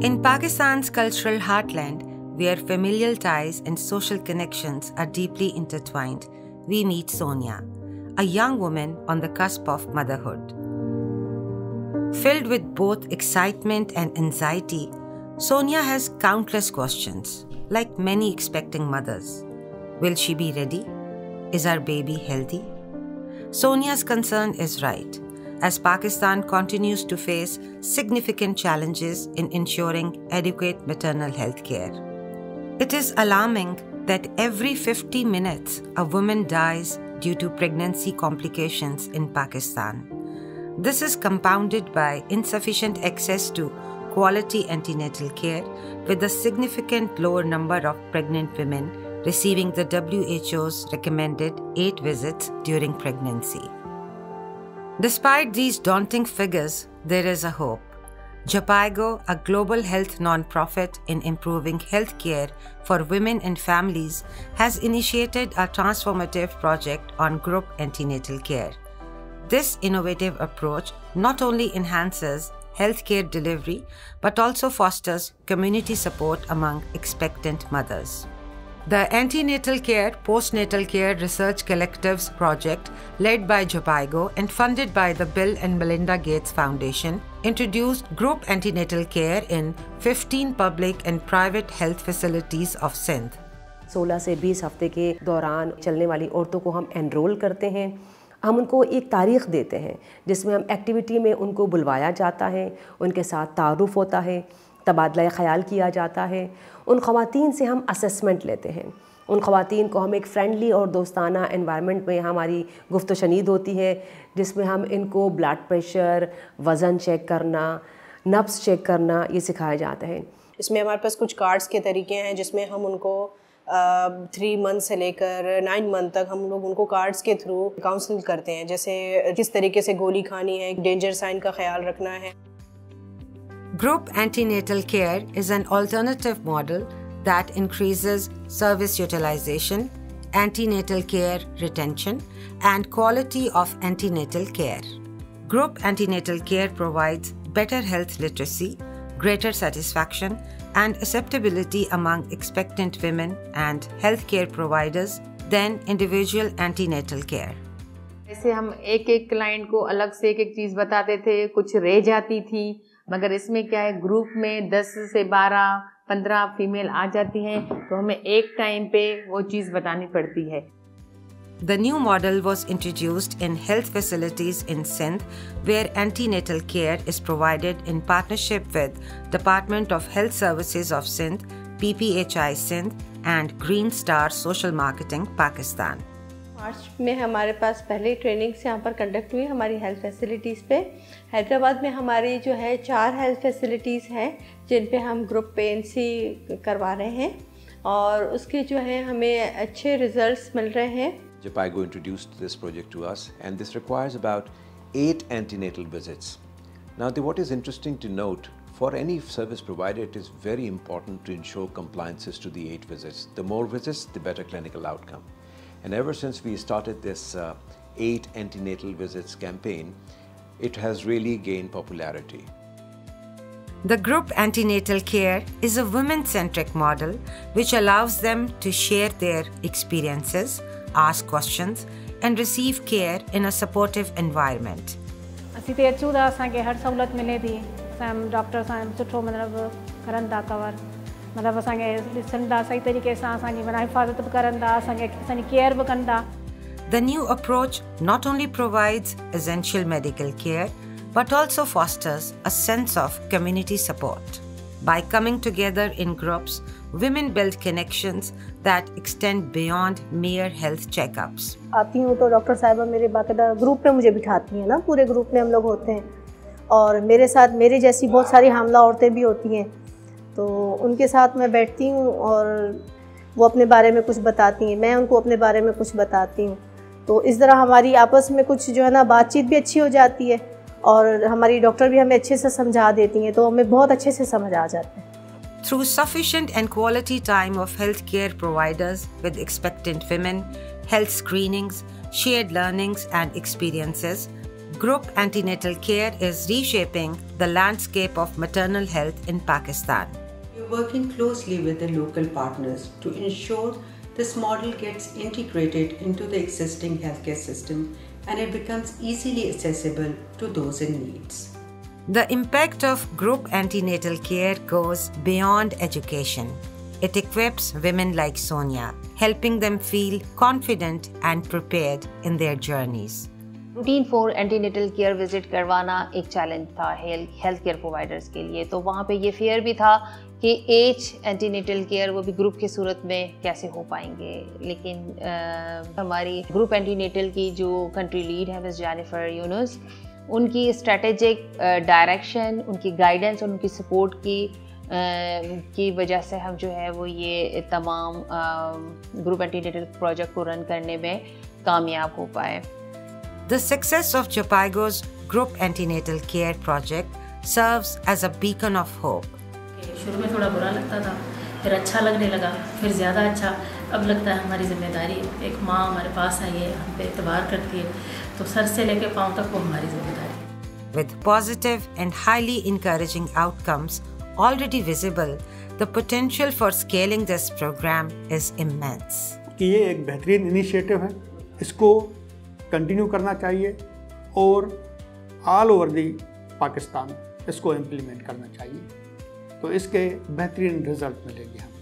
In Pakistan's cultural heartland, where familial ties and social connections are deeply intertwined, we meet Sonia, a young woman on the cusp of motherhood. Filled with both excitement and anxiety, Sonia has countless questions, like many expecting mothers. Will she be ready? Is our baby healthy? Sonia's concern is right, as Pakistan continues to face significant challenges in ensuring adequate maternal health care. It is alarming that every 50 minutes a woman dies due to pregnancy complications in Pakistan. This is compounded by insufficient access to quality antenatal care, with a significant lower number of pregnant women receiving the WHO's recommended 8 visits during pregnancy. Despite these daunting figures, there is a hope. Jhpiego, a global health non-profit in improving health care for women and families, has initiated a transformative project on group antenatal care. This innovative approach not only enhances healthcare delivery but also fosters community support among expectant mothers. The Antenatal Care Postnatal Care Research Collectives project, led by Jhpiego and funded by the Bill and Melinda Gates Foundation, introduced group antenatal care in 15 public and private health facilities of Sindh. 16 से 20 हफ्ते के दौरान चलने वाली औरतों को हम enrol करते हैं। हम उनको एक तारीख़ देते हैं जिसमें हम एक्टिविटी में उनको बुलवाया जाता है, उनके साथ तारुफ़ होता है, तबादला ख़याल किया जाता है। उन ख़वातीन से हम असेसमेंट लेते हैं। उन ख़वातीन को हम एक फ्रेंडली और दोस्ताना एनवायरनमेंट में हमारी गुफ्त शनीद होती है, जिसमें हम इनको ब्लड प्रेशर, वज़न चेक करना, नब्ज़ चेक करना, ये सिखाया जाता है। इसमें हमारे पास कुछ कार्ड्स के तरीके हैं जिसमें हम उनको 3 मंथ से लेकर 9 मंथ तक हम लोग उनको कार्ड्स के थ्रू काउंसिल करते हैं, जैसे किस तरीके से गोली खानी है, डेंजर साइन का ख्याल रखना है। Group antenatal care is an alternative model that increases service utilization, antenatal care retention, and quality of antenatal care. Group antenatal care provides better health literacy, greater satisfaction, and acceptability among expectant women and healthcare providers than individual antenatal care. ऐसे हम एक client को अलग से एक चीज़ बताते थे, कुछ रह जाती थी, मगर इसमें क्या है, ग्रुप में 10 से 12-15 फीमेल आ जाती हैं, तो हमें एक टाइम पे वो चीज़ बतानी पड़ती है। The new model was introduced in health facilities in Sindh, where antenatal care is provided in partnership with Department of Health Services of Sindh, PPHI Sindh, and Green Star Social Marketing, Pakistan. मार्च में हमारे पास पहले trainings यहाँ पर conduct हुई हमारी health facilities पे। हैदराबाद में हमारी जो है 4 हेल्थ फैसिलिटीज़ हैं जिन पे हम ग्रुप पेएनसी करवा रहे हैं और उसके जो है हमें अच्छे रिजल्ट्स मिल रहे हैं। Jhpiego introduced this project to us, and this requires about 8 antenatal visits. Now, what is interesting to note, for any service provider, it is very important to ensure compliances to the 8 visits. The more visits, the better clinical outcome. And ever since we started this 8 antenatal visits campaign, it has really gained popularity. The group antenatal care is a women-centric model which allows them to share their experiences, ask questions, and receive care in a supportive environment. असीं ते अचूं था, असांखे हर सहूलियत मिले थी, असां doctor सां सुठो मतिलबु करनि था कवर, मतिलबु असांखे ॾिसनि था सही तरीक़े सां, असांजी माना हिफ़ाज़त बि करनि था, असांजी केयर बि कनि था। The new approach not only provides essential medical care but also fosters a sense of community support. By coming together in groups, women build connections that extend beyond mere health checkups. आती हूँ तो doctor साहिबा मेरे बाकायदा group में मुझे बिठाती हैं ना, पूरे ग्रुप में हम लोग होते हैं और मेरे साथ मेरे जैसी बहुत सारी हामला औरतें भी होती हैं, तो उनके साथ मैं बैठती हूँ और वो अपने बारे में कुछ बताती हैं, मैं उनको अपने बारे में कुछ बताती हूँ, तो इस तरह हमारी आपस में कुछ जो है ना बातचीत भी अच्छी हो जाती है और हमारी डॉक्टर भी हमें अच्छे से समझा देती हैं, तो हमें बहुत अच्छे से समझ आ जाता है। Through sufficient and quality time of healthcare providers with expectant women, health screenings, shared learnings and experiences, Group antenatal care is reshaping the landscape of maternal health in Pakistan. We're working closely with the local partners to ensure this model gets integrated into the existing healthcare system and it becomes easily accessible to those in need. The impact of group antenatal care goes beyond education. It equips women like Sonia, helping them feel confident and prepared in their journeys. Routine for antenatal care visit करवाना एक challenge था health care providers के लिए, तो वहाँ पे ये fear भी था कि एज एंटीनेटल केयर वो भी ग्रुप की सूरत में कैसे हो पाएंगे। लेकिन हमारी ग्रुप एंटीनेटल की जो कंट्री लीड है मिस जेनिफर यूनुस, उनकी स्ट्रेटेजिक डायरेक्शन, उनकी गाइडेंस और उनकी सपोर्ट की वजह से हम जो है वो ये तमाम ग्रुप एंटीनेटल प्रोजेक्ट को रन करने में कामयाब हो पाए। The success of Jhpigo's group antenatal care project serves as a beacon of hope. शुरू में थोड़ा बुरा लगता था, फिर अच्छा लगने लगा, फिर ज़्यादा अच्छा। अब लगता है हमारी जिम्मेदारी, एक माँ हमारे पास आई है, हम पे एतबार करती है, तो सर से लेकर पाँव तक वो हमारी जिम्मेदारी। With positive and highly encouraging outcomes already visible, the potential for scaling this program is immense. कि ये एक बेहतरीन इनिशिएटिव है, इसको कंटिन्यू करना चाहिए और ऑल ओवर दी पाकिस्तान इसको इम्प्लीमेंट करना चाहिए, तो इसके बेहतरीन रिजल्ट मिलेंगे हमें।